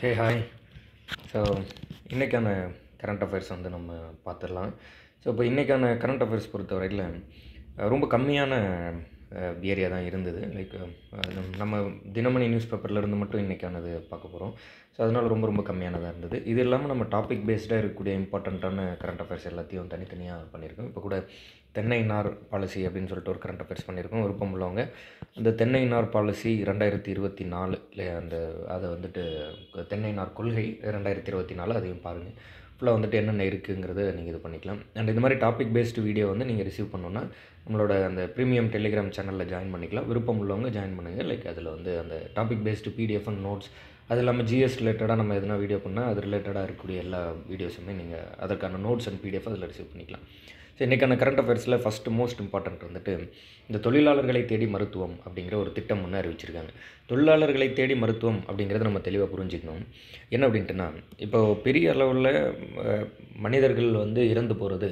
Hey hi. So இன்றைக்கான current affairs வந்து நம்ம பார்த்துடலாம். ஸோ இப்போ இன்றைக்கான கரண்ட் அஃபேர்ஸ் பொறுத்தவரையில் ரொம்ப கம்மியான ஏரியா தான் இருந்தது. லைக் நம்ம தினமணி நியூஸ் பேப்பர்லேருந்து மட்டும் இன்றைக்கானது பார்க்க போகிறோம். ஸோ அதனால் ரொம்ப ரொம்ப கம்மியானதாக இருந்தது. இது இல்லாமல் நம்ம டாபிக் பேஸ்டாக இருக்கக்கூடிய இம்பார்ட்டண்ட்டான கரண்ட் அஃபேர்ஸ் எல்லாத்தையும் தனித்தனியாக பண்ணியிருக்கோம். இப்போ கூட தென்னை நார் பாலிசி அப்படின்னு சொல்லிட்டு ஒரு கரண்ட் அஃபேர்ஸ் பண்ணியிருக்கோம். விருப்பம் உள்ளவங்க அந்த தென்னை நார் பாலிசி 2024 அந்த அதை வந்துட்டு தென்னை நார் கொள்கை 2024 அதையும் பாருங்கள். ஃபுல்லாக வந்துட்டு என்னென்ன இருக்குங்கிறத நீங்கள் இது பண்ணிக்கலாம். அண்ட் இந்த மாதிரி டாபிக் பேஸ்டு வீடியோ வந்து நீங்கள் ரிசீவ் பண்ணணுன்னா நம்மளோட அந்த ப்ரீமியம் டெலிகிராம் சேனலில் ஜாயின் பண்ணிக்கலாம். விருப்பம் உள்ளவங்க ஜாயின் பண்ணுங்கள். லைக் அதில் வந்து அந்த topic based PDF and notes, அது இல்லாமல் ஜிஎஸ் ரிலேட்டடாக நம்ம எதனா வீடியோ பண்ணால் அது ரிலேட்டடாக இருக்கக்கூடிய எல்லா வீடியோஸுமே நீங்கள் அதற்கான நோட்ஸ் அண்ட் பிடிஎஃப் அதில் ரிசீவ் பண்ணிக்கலாம். ஸோ இன்றைக்கான கரண்ட் அஃபேர்ஸில் ஃபஸ்ட்டு மோஸ்ட் இம்பார்ட்டன்ட் வந்துட்டு இந்த தொழிலாளர்களை தேடி மருத்துவம் அப்படிங்கிற ஒரு திட்டம் ஒன்று அறிவிச்சிருக்காங்க. தொழிலாளர்களை தேடி மருத்துவம் அப்படிங்கிறத நம்ம தெளிவாக புரிஞ்சுக்கணும். என்ன அப்படின்ட்டுனா, இப்போ பெரிய அளவில் மனிதர்கள் வந்து இறந்து போகிறது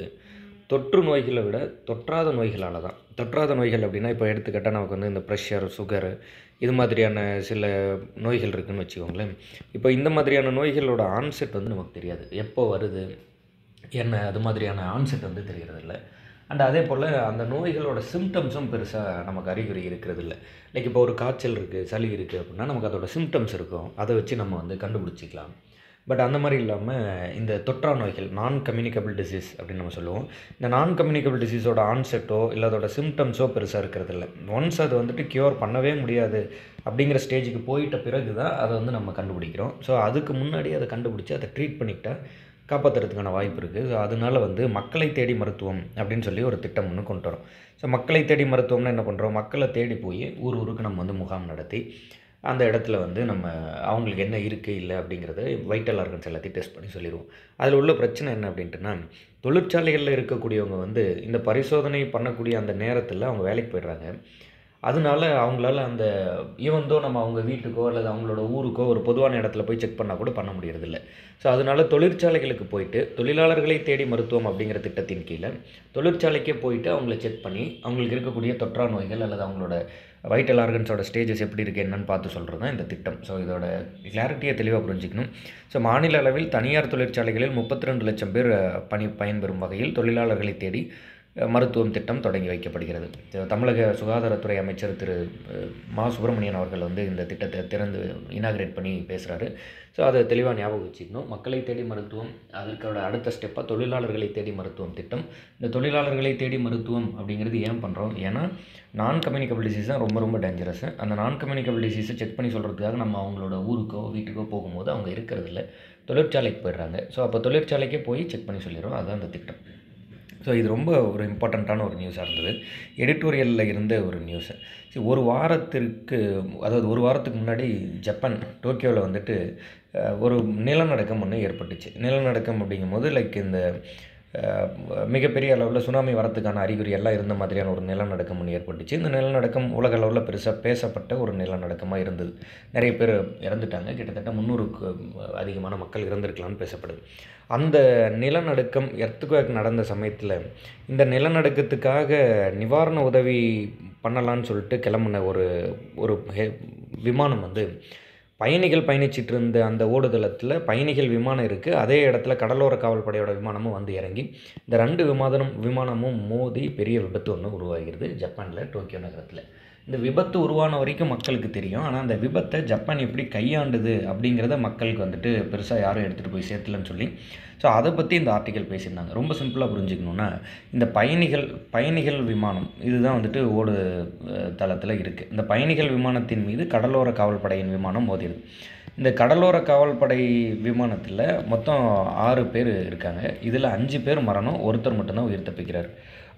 தொற்று நோய்களை விட தொற்றாத நோய்களால் தான். தொற்றாத நோய்கள் அப்படின்னா இப்போ எடுத்துக்கிட்டால் நமக்கு வந்து இந்த ப்ரெஷர், சுகரு, இது மாதிரியான சில நோய்கள் இருக்குதுன்னு வச்சுக்கோங்களேன். இப்போ இந்த மாதிரியான நோய்களோட ஆன்செட் வந்து நமக்கு தெரியாது, எப்போ வருது என்ன, அது மாதிரியான ஆன்செட் வந்து தெரிகிறதில்ல. அண்ட் அதே போல் அந்த நோய்களோட சிம்டம்ஸும் பெருசாக நமக்கு அறிகுறி இருக்கிறது இல்லை. லைக் இப்போ ஒரு காய்ச்சல் இருக்குது, சளி இருக்குது அப்படின்னா நமக்கு அதோட சிம்டம்ஸ் இருக்கும், அதை வச்சு நம்ம வந்து கண்டுபிடிச்சிக்கலாம். பட் அந்த மாதிரி இல்லாமல் இந்த தொற்றா நோய்கள், நான் கம்யூனிகபிள் டிசீஸ் அப்படின்னு நம்ம சொல்லுவோம். இந்த நான் கம்யூனிகபிள் டிசீஸோட ஆன்செட்டோ இல்லை அதோட சிம்டம்ஸோ பெருசாக இருக்கிறதில்ல. ஒன்ஸ் அது வந்துட்டு க்யூர் பண்ணவே முடியாது அப்படிங்கிற ஸ்டேஜுக்கு போயிட்ட பிறகு தான் அதை வந்து நம்ம கண்டுபிடிக்கிறோம். ஸோ அதுக்கு முன்னாடி அதை கண்டுபிடிச்சி அதை ட்ரீட் பண்ணிக்கிட்டால் காப்பாற்றுறதுக்கான வாய்ப்பு இருக்குது. ஸோ அதனால் வந்து மக்களை தேடி மருத்துவம் அப்படின்னு சொல்லி ஒரு திட்டம் ஒன்று கொண்டு வரோம். ஸோ மக்களை தேடி மருத்துவம்னா என்ன பண்ணுறோம், மக்களை தேடி போய் ஊருக்கு நம்ம வந்து முகாம் நடத்தி அந்த இடத்துல வந்து நம்ம அவங்களுக்கு என்ன இருக்குது இல்லை அப்படிங்கிறத வைட்டல் ஆர்கன்ஸ் எல்லாத்தையும் டெஸ்ட் பண்ணி சொல்லிடுவோம். அதில் உள்ள பிரச்சனை என்ன அப்படின்ட்டுனா, தொழிற்சாலைகளில் இருக்கக்கூடியவங்க வந்து இந்த பரிசோதனை பண்ணக்கூடிய அந்த நேரத்தில் அவங்க வேலைக்கு போயிடுறாங்க. அதனால அவங்களால அந்த ஈவந்தோ நம்ம அவங்க வீட்டுக்கோ அல்லது அவங்களோட ஊருக்கோ ஒரு பொதுவான இடத்துல போய் செக் பண்ணால் கூட பண்ண முடியறதில்ல. ஸோ அதனால தொழிற்சாலைகளுக்கு போயிட்டு தொழிலாளர்களை தேடி மருத்துவம் அப்படிங்கிற திட்டத்தின் கீழே தொழிற்சாலைக்கே போயிட்டு அவங்கள செக் பண்ணி அவங்களுக்கு இருக்கக்கூடிய தொற்றா நோய்கள் அல்லது அவங்களோட வைட்டல் ஆர்கன்ஸோட ஸ்டேஜஸ் எப்படி இருக்குது என்னன்னு பார்த்து சொல்கிறது தான் இந்த திட்டம். ஸோ இதோட கிளாரிட்டியை தெளிவாக புரிஞ்சிக்கணும். ஸோ மாநில அளவில் தனியார் தொழிற்சாலைகளில் 32 லட்சம் பேர் பயன்பெறும் வகையில் தொழிலாளர்களை தேடி மருத்துவம் திட்டம் தொடங்கி வைக்கப்படுகிறது. தமிழக சுகாதாரத்துறை அமைச்சர் திரு மா சுப்பிரமணியன் அவர்கள் வந்து இந்த திட்டத்தை திறந்து இனாகிரேட் பண்ணி பேசுகிறாரு. ஸோ அதை தெளிவாக ஞாபகம் வச்சுக்கணும். மக்களை தேடி மருத்துவம், அதற்கோட அடுத்த ஸ்டெப்பாக தொழிலாளர்களை தேடி மருத்துவம் திட்டம். இந்த தொழிலாளர்களை தேடி மருத்துவம் அப்படிங்கிறது ஏன் பண்ணுறோம், ஏன்னா நான் கம்யூனிகபிள் டிசீஸ் தான் ரொம்ப ரொம்ப டேஞ்சரஸ். அந்த நான் கம்யூனிகபிள் டிசீஸை செக் பண்ணி சொல்கிறதுக்காக நம்ம அவங்களோட ஊருக்கோ வீட்டுக்கோ போகும்போது அவங்க இருக்கிறதில்ல, தொழிற்சாலைக்கு போயிடுறாங்க. ஸோ அப்போ தொழிற்சாலைக்கே போய் செக் பண்ணி சொல்லிடுறோம். அதுதான் அந்த திட்டம். ஸோ இது ரொம்ப ஒரு இம்பார்ட்டண்ட்டான ஒரு நியூஸாக இருந்தது. எடிட்டோரியலில் இருந்த ஒரு நியூஸு. ஒரு வாரத்துக்கு முன்னாடி ஜப்பான் டோக்கியோவில் வந்துட்டு ஒரு நிலநடுக்கம் ஒன்று ஏற்பட்டுச்சு. நிலநடுக்கம் அப்படிங்கும்போது லைக் இந்த மிகப்பெரிய அளவில் சுனாமி வரத்துக்கான அறிகுறி எல்லாம் இருந்த மாதிரியான ஒரு நிலநடுக்கம் ஒன்று ஏற்பட்டுச்சு. இந்த நிலநடுக்கம் உலக அளவில் பெருசாக பேசப்பட்ட ஒரு நிலநடுக்கமாக இருந்தது. நிறைய பேர் இறந்துட்டாங்க. கிட்டத்தட்ட 300க்கு அதிகமான மக்கள் இறந்துருக்கலாம்னு பேசப்படுது. அந்த நிலநடுக்கம் எர்த்குவேக் நடந்த சமயத்தில் இந்த நிலநடுக்கத்துக்காக நிவாரண உதவி பண்ணலான்னு சொல்லிட்டு கிளம்புன ஒரு விமானம் வந்து பயணிகள் பயணிச்சிட்டு இருந்த அந்த ஓடுதளத்தில் பயணிகள் விமானம் இருக்குது, அதே இடத்துல கடலோர காவல்படையோட விமானமும் வந்து இறங்கி இந்த 2 விமானமும் மோதி பெரிய விபத்து ஒன்று உருவாகிறது ஜப்பானில் டோக்கியோ நகரத்தில். இந்த விபத்து உருவான வரைக்கும் மக்களுக்கு தெரியும். ஆனால் அந்த விபத்தை ஜப்பான் எப்படி கையாண்டுது அப்படிங்கிறத மக்களுக்கு வந்துட்டு பெருசாக யாரும் எடுத்துகிட்டு போய் சேர்த்துலன்னு சொல்லி ஸோ அதை பற்றி இந்த ஆர்டிக்கல் பேசியிருந்தாங்க. ரொம்ப சிம்பிளாக புரிஞ்சுக்கணுன்னா, இந்த பயணிகள் விமானம் இதுதான் வந்துட்டு ஓடு தளத்தில் இருக்குது. இந்த பயணிகள் விமானத்தின் மீது கடலோர காவல்படையின் விமானம் மோதிடுது. இந்த கடலோர காவல்படை விமானத்தில் மொத்தம் 6 பேர் இருக்காங்க. இதில் 5 பேர் மரணம், ஒருத்தர் மட்டும்தான் உயிர் தப்பிக்கிறார்.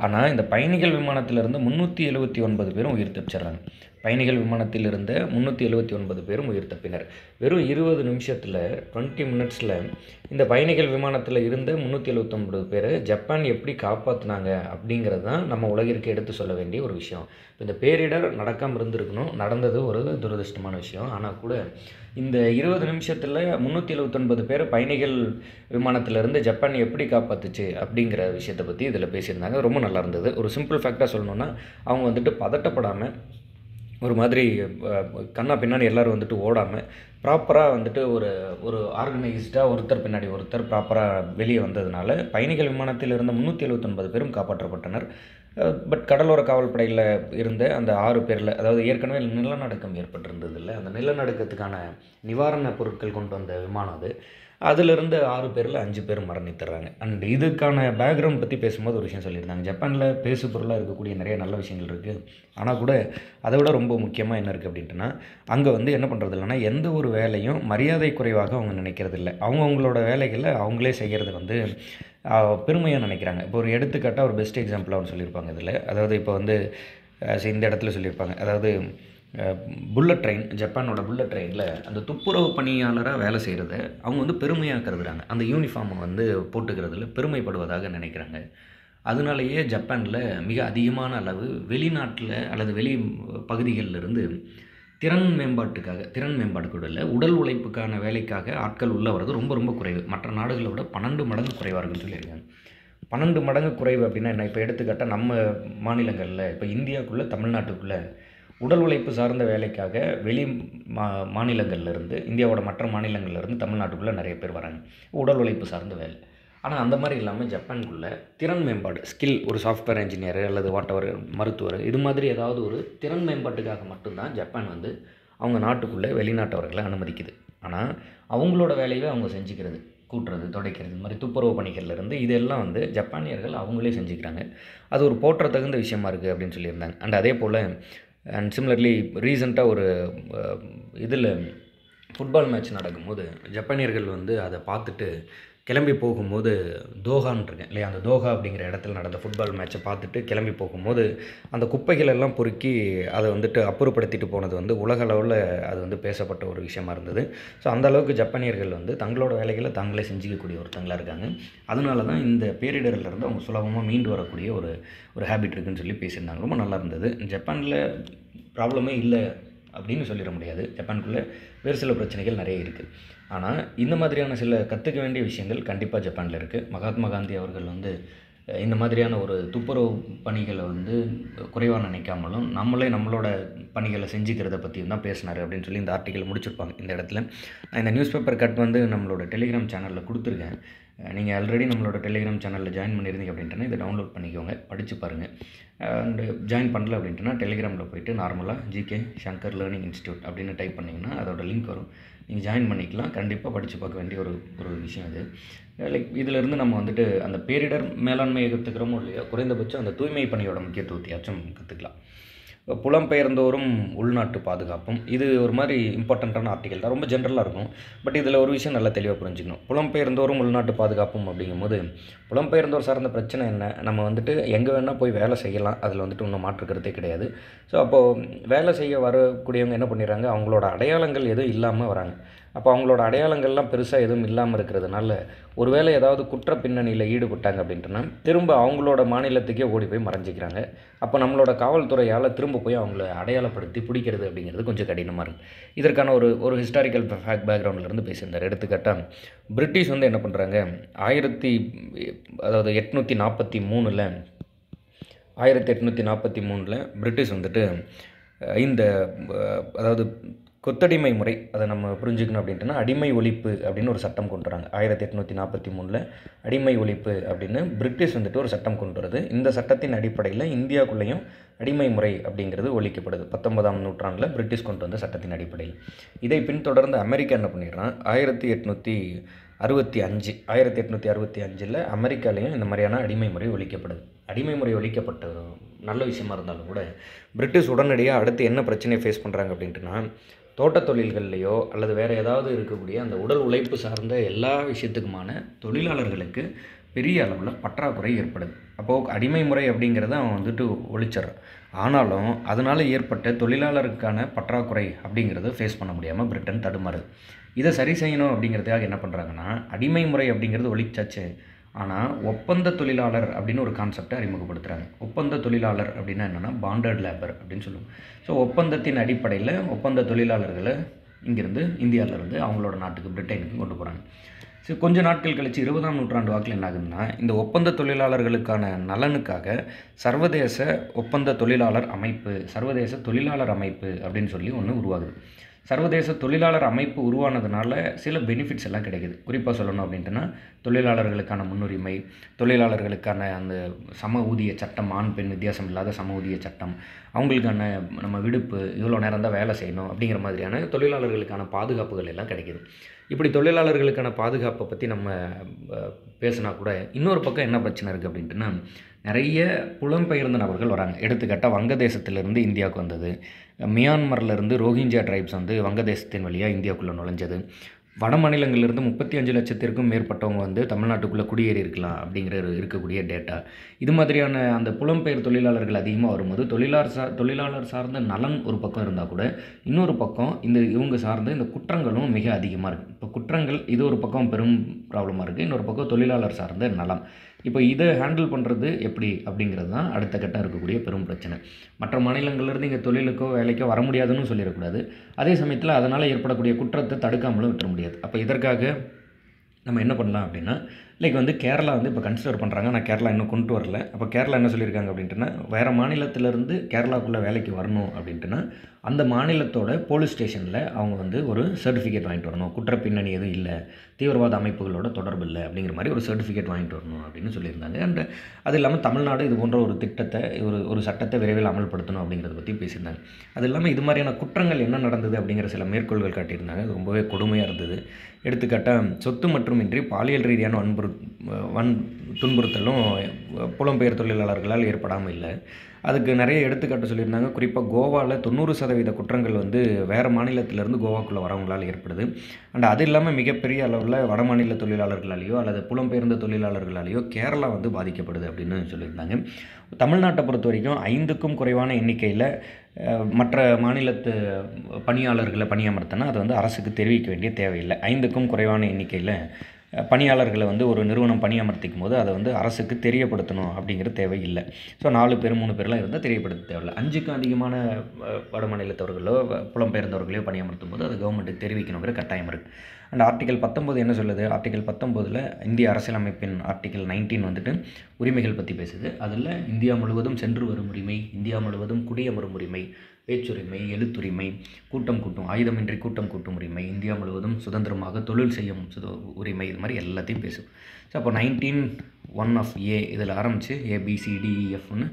ஆனால் இந்த பயணிகள் விமானத்திலிருந்து 379 பேரும் உயிர் தப்பிச்சிட்றாங்க. பயணிகள் விமானத்தில் இருந்த 379 பேரும் உயிர் தப்பினர். வெறும் 20 நிமிஷத்தில் 20 மினிட்ஸில் இந்த பயணிகள் விமானத்தில் இருந்த 379 பேரை ஜப்பான் எப்படி காப்பாற்றினாங்க அப்படிங்கிறது தான் நம்ம உலகிற்கு எடுத்து சொல்ல வேண்டிய ஒரு விஷயம். இந்த பேரிடர் நடக்காமல் இருந்திருக்கணும், நடந்தது ஒரு துரதிருஷ்டமான விஷயம். ஆனால் கூட இந்த 20 நிமிஷத்தில் 379 பேர் பயணிகள் விமானத்திலேருந்து ஜப்பான் எப்படி காப்பாற்றுச்சு அப்படிங்கிற விஷயத்தை பற்றி இதில் பேசியிருந்தாங்க. ரொம்ப நல்லா இருந்தது. ஒரு சிம்பிள் ஃபேக்டாக சொல்லணுன்னா, அவங்க வந்துட்டு பதட்டப்படாமல் ஒரு மாதிரி கண்ணா பின்னாடி எல்லோரும் வந்துட்டு ஓடாமல் ப்ராப்பராக வந்துட்டு ஒரு ஒரு ஆர்கனைஸ்டாக ஒருத்தர் பின்னாடி ஒருத்தர் ப்ராப்பராக வெளியே வந்ததுனால பயணிகள் விமானத்தில் இருந்த 379 பேரும் காப்பாற்றப்பட்டனர். பட் கடலோர காவல்படையில் இருந்த அந்த 6 பேரில், அதாவது ஏற்கனவே நிலநடுக்கம் ஏற்பட்டிருந்தது இல்லை, அந்த நிலநடுக்கத்துக்கான நிவாரணப் பொருட்கள் கொண்டு வந்த விமானம் அது. அதிலிருந்து 6 பேரில் 5 பேர் மரணித்துறாங்க. அண்ட் இதுக்கான பேக்ரவுண்ட் பற்றி பேசும்போது ஒரு விஷயம் சொல்லியிருந்தாங்க. ஜப்பானில் பேசு பொருளாக இருக்கக்கூடிய நிறைய நல்ல விஷயங்கள் இருக்குது. ஆனால் கூட அதை விட ரொம்ப முக்கியமாக என்ன இருக்குது அப்படின்ட்டுனா, அங்கே வந்து என்ன பண்ணுறது இல்லைன்னா, எந்த ஒரு வேலையும் மரியாதை குறைவாக அவங்க நினைக்கிறது இல்லை. அவங்கவுங்களோட வேலைகளை அவங்களே செய்கிறது வந்து பெருமையாக நினைக்கிறாங்க. இப்போ ஒரு எடுத்துக்காட்டாக ஒரு பெஸ்ட் எக்ஸாம்பிளாக ஒன்று சொல்லியிருப்பாங்க இதில். அதாவது இப்போ வந்து இந்த இடத்துல சொல்லியிருப்பாங்க. அதாவது புல்லட் ட்ரெயின், ஜப்பானோட புல்லட் ட்ரெயினில் அந்த துப்புரவு பணியாளராக வேலை செய்கிறத அவங்க வந்து பெருமையாக கருதுகிறாங்க. அந்த யூனிஃபார்மை வந்து போட்டுக்கிறதுல பெருமைப்படுவதாக நினைக்கிறாங்க. அதனாலேயே ஜப்பானில் மிக அதிகமான அளவு வெளிநாட்டில் அல்லது வெளி பகுதிகளிலிருந்து திறன் மேம்பாடு கூட இல்லை, உடல் உழைப்புக்கான வேலைக்காக ஆட்கள் உள்ளே வர்றது ரொம்ப ரொம்ப குறைவு. மற்ற நாடுகளை விட 12 மடங்கு குறைவாக இருக்குன்னு சொல்லியிருக்காங்க. 12 மடங்கு குறைவு அப்படின்னா என்ன? இப்போ எடுத்துக்காட்டால் நம்ம மாநிலங்களில், இப்போ இந்தியாவுக்குள்ளே தமிழ்நாட்டுக்குள்ளே உடல் உழைப்பு சார்ந்த வேலைக்காக வெளி மாநிலங்கள்லேருந்து, இந்தியாவோட மற்ற மாநிலங்கள்லேருந்து தமிழ்நாட்டுக்குள்ளே நிறைய பேர் வராங்க, உடல் உழைப்பு சார்ந்த வேலை. ஆனால் அந்த மாதிரி இல்லாமல் ஜப்பானுக்குள்ளே திறன் மேம்பாடு, ஸ்கில், ஒரு சாஃப்ட்வேர் இன்ஜினியர் அல்லது வாட்டவர், மருத்துவர், இது மாதிரி ஏதாவது ஒரு திறன் மேம்பாட்டுக்காக மட்டும்தான் ஜப்பான் வந்து அவங்க நாட்டுக்குள்ளே வெளிநாட்டவர்களை அனுமதிக்குது. ஆனால் அவங்களோட வேலையை அவங்க செஞ்சுக்கிறது, கூட்டுறது, துடைக்கிறது, இந்த மாதிரி துப்புரவு பணிகள்லேருந்து இதெல்லாம் வந்து ஜப்பானியர்கள் அவங்களே செஞ்சுக்கிறாங்க. அது ஒரு போற்ற தகுந்த விஷயமா இருக்குது அப்படின்னு சொல்லியிருந்தாங்க. அண்ட் அதே போல் அண்ட் சிமிலர்லி ரீசெண்டாக ஒரு இதில் ஃபுட்பால் மேட்ச் நடக்கும்போது ஜப்பானியர்கள் வந்து அதை பார்த்துட்டு கிளம்பி போகும்போது, தோஹான்னு இருக்கேன் இல்லையா, அந்த தோஹா அப்படிங்கிற இடத்துல நடந்த ஃபுட்பால் மேட்ச்சை பார்த்துட்டு கிளம்பி போகும்போது அந்த குப்பைகளெல்லாம் பொறுக்கி அதை வந்துட்டு அப்புறப்படுத்திட்டு போனது வந்து உலக அளவில் அது வந்து பேசப்பட்ட ஒரு விஷயமா இருந்தது. ஸோ அந்தளவுக்கு ஜப்பானியர்கள் வந்து தங்களோட வேலைகளை தாங்களே செஞ்சிக்கக்கூடிய ஒருத்தங்களாக இருக்காங்க. அதனால தான் இந்த பேரிடர்லேருந்து அவங்க சுலபமாக மீண்டு வரக்கூடிய ஒரு ஹேபிட் இருக்குதுன்னு சொல்லி பேசியிருந்தாங்க. ரொம்ப நல்லா இருந்தது. ஜப்பானில் ப்ராப்ளமே இல்லை அப்படின்னு சொல்லிட முடியாது. ஜப்பானுக்குள்ளே வேறு சில பிரச்சனைகள் நிறைய இருக்குது. ஆனால் இந்த மாதிரியான சில கற்றுக்க வேண்டிய விஷயங்கள் கண்டிப்பாக ஜப்பானில் இருக்குது. மகாத்மா காந்தி அவர்கள் வந்து இந்த மாதிரியான ஒரு துப்புரவு பணிகளை வந்து குறைவாக நினைக்காமலும் நம்மளோட பணிகளை செஞ்சுக்கிறத பற்றியும் தான் பேசினார் அப்படின்னு சொல்லி இந்த ஆர்டிக்கல் முடிச்சிருப்பாங்க. இந்த இடத்துல நான் இந்த நியூஸ் பேப்பர் கட் வந்து நம்மளோட டெலிகிராம் சேனலில் கொடுத்துருக்கேன். நீங்கள் ஆல்ரெடி நம்மளோட டெலிகிராம் சேனலில் ஜாயின் பண்ணியிருந்தீங்க அப்படின்ட்டுனா இதை டவுன்லோட் பண்ணிக்கோங்க, படித்து பாருங்கள். அண்டு ஜாயின் பண்ணல அப்படின்ட்டுனா டெலிகிராமில் போய்ட்டு நார்மலாக ஜிகே ஷங்கர் லேர்னிங் இன்ஸ்டியூட் அப்படின்னு டைப் பண்ணிங்கன்னா அதோட லிங்க் வரும். நீங்கள் ஜாயின் பண்ணிக்கலாம். கண்டிப்பாக படித்து பார்க்க வேண்டிய ஒரு விஷயம் இது. லைக் இதிலிருந்து நம்ம வந்துட்டு அந்த பேரிடர் மேலாண்மையை கற்றுக்கிறோமோ இல்லையோ, குறைந்தபட்சம் அந்த தூய்மை பணியோட முக்கியத்துவத்தையாச்சும் கற்றுக்கலாம். புலம்பெயர்ந்தோரும் உள்நாட்டு பாதுகாப்பும், இது ஒரு மாதிரி இம்பார்ட்டண்ட்டான ஆர்டிக்கல் தான், ரொம்ப ஜென்ரலாக இருக்கும். பட் இதில் ஒரு விஷயம் நல்லா தெளிவாக புரிஞ்சுக்கணும். புலம்பெயர்ந்தோரும் உள்நாட்டு பாதுகாப்பும் அப்படிங்கும்போது புலம்பெயர்ந்தோர் சார்ந்த பிரச்சனை என்ன? நம்ம வந்துட்டு எங்கே வேணால் போய் வேலை செய்யலாம், அதில் வந்துட்டு ஒன்றும் மாற்றுக்கிறதே கிடையாது. ஸோ அப்போது வேலை செய்ய வரக்கூடியவங்க என்ன பண்ணிடுறாங்க, அவங்களோட அடையாளங்கள் எதுவும் இல்லாமல் வராங்க. அப்போ அவங்களோட அடையாளங்கள்லாம் பெருசாக எதுவும் இல்லாமல் இருக்கிறதுனால ஒருவேளை ஏதாவது குற்ற பின்னணியில் ஈடுபட்டாங்க அப்படின்ட்டுனா திரும்ப அவங்களோட மாநிலத்துக்கே ஓடி போய் மறைஞ்சிக்கிறாங்க. அப்போ நம்மளோட காவல்துறையால் திரும்ப போய் அவங்கள அடையாளப்படுத்தி பிடிக்கிறது அப்படிங்கிறது கொஞ்சம் கடினமாக இருக்குது. இதற்கான ஒரு ஹிஸ்டாரிக்கல் பேக்ரவுண்ட்லேருந்து பேசியிருந்தார். எடுத்துக்காட்டால் பிரிட்டிஷ் வந்து என்ன பண்ணுறாங்க, 1843 பிரிட்டிஷ் வந்துட்டு இந்த அதாவது கொத்தடிமை முறை, அதை நம்ம புரிஞ்சுக்கணும் அப்படின்ட்டுனா அடிமை ஒழிப்பு அப்படின்னு ஒரு சட்டம் கொண்டு வராங்க. 1843 அடிமை ஒழிப்பு அப்படின்னு பிரிட்டிஷ் வந்துட்டு ஒரு சட்டம் கொண்டு வருது. இந்த சட்டத்தின் அடிப்படையில் இந்தியாவுக்குள்ளேயும் அடிமை முறை அப்படிங்கிறது ஒழிக்கப்படுது. 19ஆம் நூற்றாண்டில் பிரிட்டிஷ் கொண்டு வந்த சட்டத்தின் அடிப்படையில். இதை பின்தொடர்ந்து அமெரிக்கா என்ன பண்ணிடுறான், 1865 அமெரிக்காலேயும் இந்த மாதிரியான அடிமை முறை ஒழிக்கப்படுது. அடிமை முறை ஒழிக்கப்பட்ட நல்ல விஷயமா இருந்தாலும் கூட பிரிட்டிஷ் உடனடியாக அடுத்து என்ன பிரச்சனையை ஃபேஸ் பண்ணுறாங்க அப்படின்ட்டுனா, தோட்ட தொழில்கள்லையோ அல்லது வேறு ஏதாவது இருக்கக்கூடிய அந்த உடல் உழைப்பு சார்ந்த எல்லா விஷயத்துக்குமான தொழிலாளர்களுக்கு பெரிய அளவில் பற்றாக்குறை ஏற்படுது. அப்போது அடிமை முறை அப்படிங்கிறத அவன் வந்துட்டு ஒழிச்சிட்றான். ஆனாலும் அதனால் ஏற்பட்ட தொழிலாளருக்கான பற்றாக்குறை அப்படிங்கிறத ஃபேஸ் பண்ண முடியாமல் பிரிட்டன் தடுமாறுது. இதை சரி செய்யணும் அப்படிங்கிறதுக்காக என்ன பண்ணுறாங்கன்னா, அடிமை முறை அப்படிங்கிறது ஒழிச்சாச்சு, ஆனால் ஒப்பந்த தொழிலாளர் அப்படின்னு ஒரு கான்செப்டை அறிமுகப்படுத்துகிறாங்க. ஒப்பந்த தொழிலாளர் அப்படின்னா என்னென்னா பாண்டட் லேபர் அப்படின்னு சொல்லுவோம். ஸோ ஒப்பந்தத்தின் அடிப்படையில் ஒப்பந்த தொழிலாளர்களை இங்கேருந்து இந்தியாவிலேருந்து அவங்களோட நாட்டுக்கு பிரிட்டனுக்கு கொண்டு போகிறாங்க. கொஞ்ச நாட்கள் கழித்து 20ஆம் நூற்றாண்டு வாக்கில் என்ன ஆகுதுன்னா, இந்த ஒப்பந்த தொழிலாளர்களுக்கான நலனுக்காக சர்வதேச ஒப்பந்த தொழிலாளர் அமைப்பு, சர்வதேச தொழிலாளர் அமைப்பு அப்படின்னு சொல்லி ஒன்று உருவாகுது. சர்வதேச தொழிலாளர் அமைப்பு உருவானதுனால சில பெனிஃபிட்ஸ் எல்லாம் கிடைக்குது. குறிப்பாக சொல்லணும் அப்படின்ட்டுனா, தொழிலாளர்களுக்கான முன்னுரிமை, தொழிலாளர்களுக்கான அந்த சம ஊதிய சட்டம், ஆண் பெண் வித்தியாசம் இல்லாத சம ஊதிய சட்டம், அவங்களுக்கான நம்ம விடுப்பு, இவ்வளோ நேரம் தான் வேலை செய்யணும் அப்படிங்கிற மாதிரியான தொழிலாளர்களுக்கான பாதுகாப்புகள் எல்லாம் கிடைக்குது. இப்படி தொழிலாளர்களுக்கான பாதுகாப்பை பற்றி நம்ம பேசினா கூட இன்னொரு பக்கம் என்ன பிரச்சனை இருக்குது அப்படின்ட்டுனா, நிறைய புலம்பெயர்ந்த நபர்கள் வராங்க. எடுத்துக்காட்டால் வங்கதேசத்திலிருந்து இந்தியாவுக்கு வந்தது, மியான்மர்லேருந்து ரோஹிஞ்சா ட்ரைப்ஸ் வந்து வங்கதேசத்தின் வழியாக இந்தியாவுக்குள்ளே நுழைஞ்சது, வட மாநிலங்களிலிருந்து 35 லட்சத்திற்கும் மேற்பட்டவங்க வந்து தமிழ்நாட்டுக்குள்ளே குடியேறி இருக்கலாம் அப்படிங்கிற இருக்கக்கூடிய டேட்டா. இது மாதிரியான அந்த புலம்பெயர் தொழிலாளர்கள் அதிகமாக வரும்போது தொழிலாளர் சார்ந்த நலன் ஒரு பக்கம் இருந்தால் கூட, இன்னொரு பக்கம் இவங்க சார்ந்த இந்த குற்றங்களும் மிக அதிகமாக இருக்குது. இப்போ குற்றங்கள் இது ஒரு பக்கம் பெரும் ப்ராப்ளமாக இருக்குது, இன்னொரு பக்கம் தொழிலாளர் சார்ந்த நலம். இப்போ இதை ஹேண்டில் பண்ணுறது எப்படி அப்படிங்கிறது தான் அடுத்த கட்டம் இருக்கக்கூடிய பெரும் பிரச்சனை. மற்ற மாநிலங்கள்லேருந்து இங்கே தொழிலுக்கோ வேலைக்கோ வர முடியாதுன்னு சொல்லிடக்கூடாது. அதே சமயத்தில் அதனால் ஏற்படக்கூடிய குற்றத்தை தடுக்காமலும் விட்டுற முடியாது. அப்போ இதற்காக நம்ம என்ன பண்ணலாம் அப்படின்னா, லைக் வந்து கேரளா வந்து இப்போ கன்சிடர் பண்ணுறாங்க. நான் கேரளா இன்னும் கொண்டு வரல. அப்போ கேரளா என்ன சொல்லியிருக்காங்க அப்படின்ட்டுனா, வேறு மாநிலத்திலேருந்து கேரளாவுக்குள்ளே வேலைக்கு வரணும் அப்படின்ட்டுனா, அந்த மாநிலத்தோட போலீஸ் ஸ்டேஷனில் அவங்க வந்து ஒரு சர்டிஃபிகேட் வாங்கிட்டு வரணும். குற்ற பின்னணி எதுவும் இல்லை, தீவிரவாத அமைப்புகளோட தொடர்பு இல்லை அப்படிங்கிற மாதிரி ஒரு சர்டிஃபிகேட் வாங்கிட்டு வரணும் அப்படின்னு சொல்லியிருந்தாங்க. அண்ட் அது இல்லாமல் தமிழ்நாடு இது போன்ற ஒரு திட்டத்தை ஒரு சட்டத்தை விரைவில் அமல்படுத்தணும் அப்படிங்கிறத பற்றி பேசியிருந்தாங்க. அது இல்லாமல் இது மாதிரியான குற்றங்கள் என்ன நடந்தது அப்படிங்கிற சில மேற்கோள்கள் காட்டியிருந்தாங்க. அது ரொம்பவே கொடுமையாக இருந்தது. எடுத்துக்காட்டால் சொத்து மற்றுமின்றி பாலியல் ரீதியான துன்புறுத்தலும் புலம்பெயர் தொழிலாளர்களால் ஏற்படாமல் இல்லை. அதுக்கு நிறைய எடுத்துக்காட்டு சொல்லியிருந்தாங்க. குறிப்பாக கோவாவில் 90% குற்றங்கள் வந்து வேறு மாநிலத்திலேருந்து கோவாக்குள்ளே வரவங்களால் ஏற்படுது. அண்ட் அது இல்லாமல் மிகப்பெரிய அளவில் வட மாநில தொழிலாளர்களாலேயோ அல்லது புலம்பெயர்ந்த தொழிலாளர்களாலேயோ கேரளா வந்து பாதிக்கப்படுது அப்படின்னு சொல்லியிருந்தாங்க. தமிழ்நாட்டை பொறுத்த வரைக்கும் 5க்கும் குறைவான எண்ணிக்கையில் மற்ற மாநிலத்து பணியாளர்களை பணியமர்த்தினா அதை வந்து அரசுக்கு தெரிவிக்க வேண்டிய தேவையில்லை. 5க்கும் குறைவான எண்ணிக்கையில் பணியாளர்களை வந்து ஒரு நிறுவனம் பணியமர்த்திக்கும் போது அதை வந்து அரசுக்கு தெரியப்படுத்தணும் அப்படிங்கிற தேவை இல்லை. ஸோ 4 பேர் 3 பேர்லாம் இருந்தால் தெரியப்படுத்த தேவையில்லை. 5க்கும் அதிகமான வட மாநிலத்தவர்களோ புலம்பெயர்ந்தவர்களையோ பணியமர்த்தும் போது அது கவர்மெண்ட்டுக்கு தெரிவிக்கணுங்கிற கட்டாயம் இருக்குது. அண்ட் ஆர்டிகல் 19 என்ன சொல்லுது? ஆர்டிகல் 19 இந்திய அரசியலமைப்பின் ஆர்டிகல் 19 வந்துட்டு உரிமைகள் பற்றி பேசுது. அதில் இந்தியா முழுவதும் சென்று வரும் உரிமை, இந்தியா முழுவதும் குடியமரும் உரிமை, பேச்சுரிமை, எழுத்துரிமை, கூட்டம் கூட்டும் ஆயுதமின்றி கூட்டம் கூட்டும் உரிமை, இந்தியா முழுவதும் சுதந்திரமாக தொழில் செய்யும் உரிமை, இது மாதிரி எல்லாத்தையும் பேசும். ஸோ அப்போ 19(1) ஆஃப் ஏ இதில் ஆரம்பித்து ABCDEFன்னு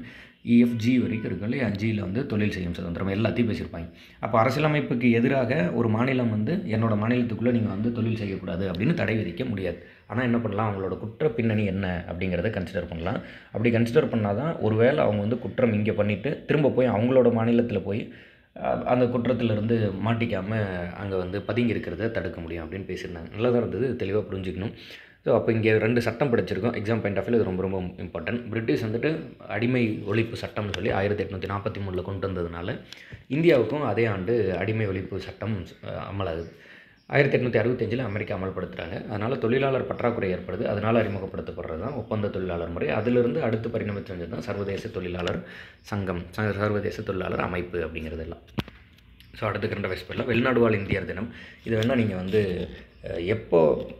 EFG வரைக்கும் இருக்கும் இல்லையா? ஜியில் வந்து தொழில் செய்யும் சுதந்திரம் எல்லாத்தையும் பேசியிருப்பாங்க. அப்போ அரசியலமைப்புக்கு எதிராக ஒரு மாநிலம் வந்து என்னோடய மாநிலத்துக்குள்ளே நீங்கள் வந்து தொழில் செய்யக்கூடாது அப்படின்னு தடை விதிக்க முடியாது. ஆனால் என்ன பண்ணலாம்? அவங்களோட குற்ற பின்னணி என்ன அப்படிங்கிறத கன்சிடர் பண்ணலாம். அப்படி கன்சிடர் பண்ணால் தான் ஒருவேளை அவங்க வந்து குற்றம் இங்கே பண்ணிவிட்டு திரும்ப போய் அவங்களோட மாநிலத்தில் போய் அந்த குற்றத்திலிருந்து மாட்டிக்காமல் அங்கே வந்து பதுங்கி இருக்கிறத தடுக்க முடியும் அப்படின்னு பேசியிருந்தாங்க. நல்லா தான் இருந்தது, தெளிவாக புரிஞ்சுக்கணும். ஸோ அப்போ இங்கே 2 சட்டம் படிச்சிருக்கோம். எக்ஸாம் பாயிண்ட் ஆஃப் வியூ இது ரொம்ப ரொம்ப இம்பார்ட்டன்ட். பிரிட்டிஷ் வந்துட்டு அடிமை ஒழிப்பு சட்டம்னு சொல்லி 1843 கொண்டு வந்ததுனால இந்தியாவுக்கும் அதே ஆண்டு அடிமை ஒழிப்பு சட்டம் அமலாகுது. 1865 அமெரிக்கா அமல்படுத்துகிறாங்க. அதனால் தொழிலாளர் பற்றாக்குறை ஏற்படுது. அதனால் அறிமுகப்படுத்தப்படுறது தான் ஒப்பந்த தொழிலாளர் முறை. அதிலிருந்து அடுத்து பரிணமிச்சது தான் சர்வதேச தொழிலாளர் சங்கம், சர்வதேச தொழிலாளர் அமைப்பு அப்படிங்கிறதெல்லாம். ஸோ அடுத்து கரண்ட் அஃபேர்ஸ் போயிடலாம். வெளிநாடு வாழ் இந்தியர் தினம் இது வேணால் நீங்கள் வந்து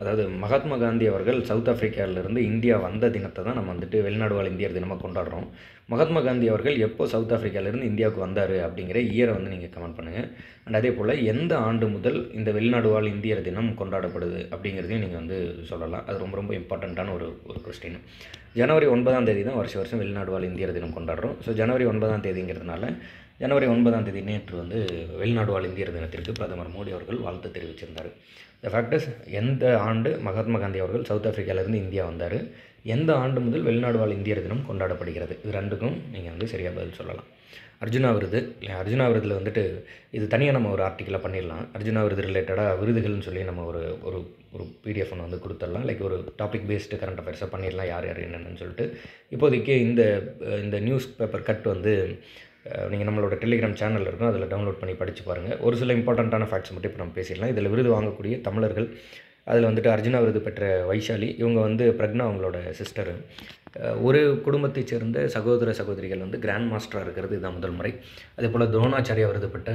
அதாவது மகாத்மா காந்தி அவர்கள் சவுத் ஆஃப்ரிக்காவிலேருந்து இந்தியா வந்த தினத்தை தான் நம்ம வந்துட்டு வெளிநாடு வாழ் இந்தியர் தினமாக கொண்டாடுறோம். மகாத்மா காந்தி அவர்கள் எப்போ சவுத் ஆஃப்ரிக்காவிலேருந்து இந்தியாவுக்கு வந்தார் அப்படிங்கிற இயரை வந்து நீங்கள் கமெண்ட் பண்ணுங்கள். அண்ட் அதே போல் எந்த ஆண்டு முதல் இந்த வெளிநாடு வாழ் இந்தியர் தினம் கொண்டாடப்படுது அப்படிங்கிறதையும் நீங்கள் வந்து சொல்லலாம். அது ரொம்ப ரொம்ப இம்பார்ட்டண்ட்டான ஒரு கொஸ்டின். ஜனவரி 9ஆம் தேதி தான் வருஷம் வெளிநாடு வாழ் இந்தியர் தினம் கொண்டாடுறோம். ஸோ ஜனவரி 9ஆம் தேதிங்கிறதுனால ஜனவரி 9ஆம் தேதி நேற்று வந்து வெளிநாடு வாழ் இந்தியர் தினத்திற்கு பிரதமர் மோடி அவர்கள் வாழ்த்து தெரிவிச்சிருந்தார். த ஃபேக்டஸ் எந்த ஆண்டு மகாத்மா காந்தி அவர்கள் சவுத் ஆஃப்ரிக்காவிலேருந்து இந்தியா வந்தார், எந்த ஆண்டு முதல் வெளிநாடு வாழ் இந்தியர் தினம் கொண்டாடப்படுகிறது, இது 2க்கும் நீங்கள் வந்து சரியாக பதில் சொல்லலாம். அர்ஜுனா விருது அர்ஜுனா விருதில் வந்துட்டு இது தனியாக நம்ம ஒரு ஆர்டிக்கலாக பண்ணிடலாம். அர்ஜுனா விருது ரிலேட்டடாக விருதுகள்னு சொல்லி நம்ம ஒரு PDF ஒன்று வந்து கொடுத்துடலாம். லைக் ஒரு டாபிக் பேஸ்டு கரண்ட் அஃபேர்ஸாக பண்ணிடலாம், யார் என்னென்னு சொல்லிட்டு. இப்போதைக்கு இந்த நியூஸ் பேப்பர் கட் வந்து நீங்கள் நம்மளோட டெலிகிராம் சேனல் இருக்கும், அதில் டவுன்லோட் பண்ணி படித்து பாருங்கள். ஒரு சில இம்பார்ட்டண்ட்டான ஃபேக்ட்ஸ் மட்டும் இப்போ நம்ம பேசிடலாம். இதில் விருது வாங்கக்கூடிய தமிழர்கள், அதில் வந்துட்டு அர்ஜுனா விருது பெற்ற வைஷாலி, இவங்க வந்து பிரக்னா அவங்களோட சிஸ்டரு. ஒரு குடும்பத்தைச் சேர்ந்த சகோதர சகோதரிகள் வந்து கிராண்ட் மாஸ்டராக இருக்கிறது இதுதான் முதல் முறை. அதே போல் துரோணாச்சாரியா விருது பெற்ற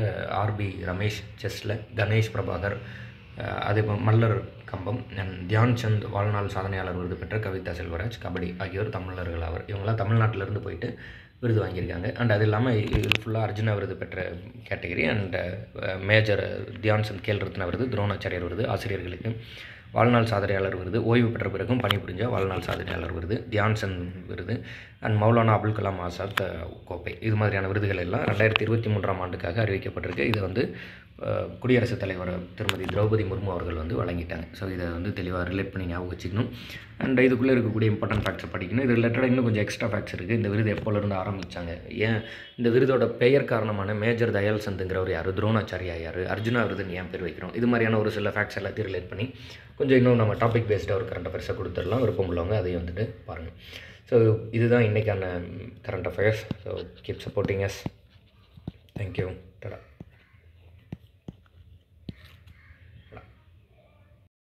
RB ரமேஷ் செஸ்ஸில், கணேஷ் பிரபாகர் அதே மல்லர் கம்பம் அண்ட் தியான் சந்த் வாழ்நாள் சாதனையாளர் விருது பெற்ற கவிதா செல்வராஜ் கபடி ஆகியோர் தமிழர்கள் அவர். இவங்களாம் தமிழ்நாட்டிலேருந்து போயிட்டு விருது வாங்கியிருக்காங்க. அண்ட் அது இல்லாமல் இது ஃபுல்லாக அர்ஜுனா விருது பெற்ற category. And major Dhyan Chand Khel Ratna விருது, துரோணாச்சாரியர் விருது ஆசிரியர்களுக்கு, வாழ்நாள் சாதனையாளர் விருது, ஓய்வு பெற்ற பிறகும் பணிபுரிஞ்ச வாழ்நாள் சாதனையாளர் விருது, தியான் சந்த் விருது அண்ட் மௌலானா அபுல் கலாம் ஆசாத் கோப்பை. இது மாதிரியான விருதுகள் எல்லாம் 2023ஆம் ஆண்டுக்காக அறிவிக்கப்பட்டிருக்கு. இது வந்து குடியரசுத் தலைவர் திருமதி திரௌபதி முர்மு அவர்கள் வந்து வழங்கிட்டாங்க. ஸோ இதை வந்து தெளிவாக ரிலேட் பண்ணி ஞாபகம் வச்சுக்கணும். அண்ட் இதுக்குள்ளே இருக்கக்கூடிய இம்பார்ட்டன்ட் ஃபேக்ட்ஸை படிக்கணும். இது ரிலேட்டடாக இன்னும் கொஞ்சம் எக்ஸ்ட்ரா ஃபேக்ட்ஸ் இருக்குது. இந்த விருது எப்போலேருந்து ஆரம்பித்தாங்க, ஏன் இந்த விருதோட பெயர் காரணமான மேஜர் தயால் சந்துங்கிறவர் யார், துரோணாச்சாரியா யார், அர்ஜுனா விருதுன்னு ஏன் பேர் வைக்கிறோம், இது மாதிரியான ஒரு சில ஃபேக்ட்ஸ் எல்லாத்தையும் ரிலேட் பண்ணி கொஞ்சம் இன்னும் நம்ம டாபிக் பேஸ்டாக ஒரு கரண்ட் அஃபேர்ஸை கொடுத்துடலாம். விருப்பம் உள்ளவங்க அதையும் வந்துட்டு பாருங்கள். ஸோ இதுதான் இன்றைக்கான current affairs. So keep supporting us. Thank you. டடா.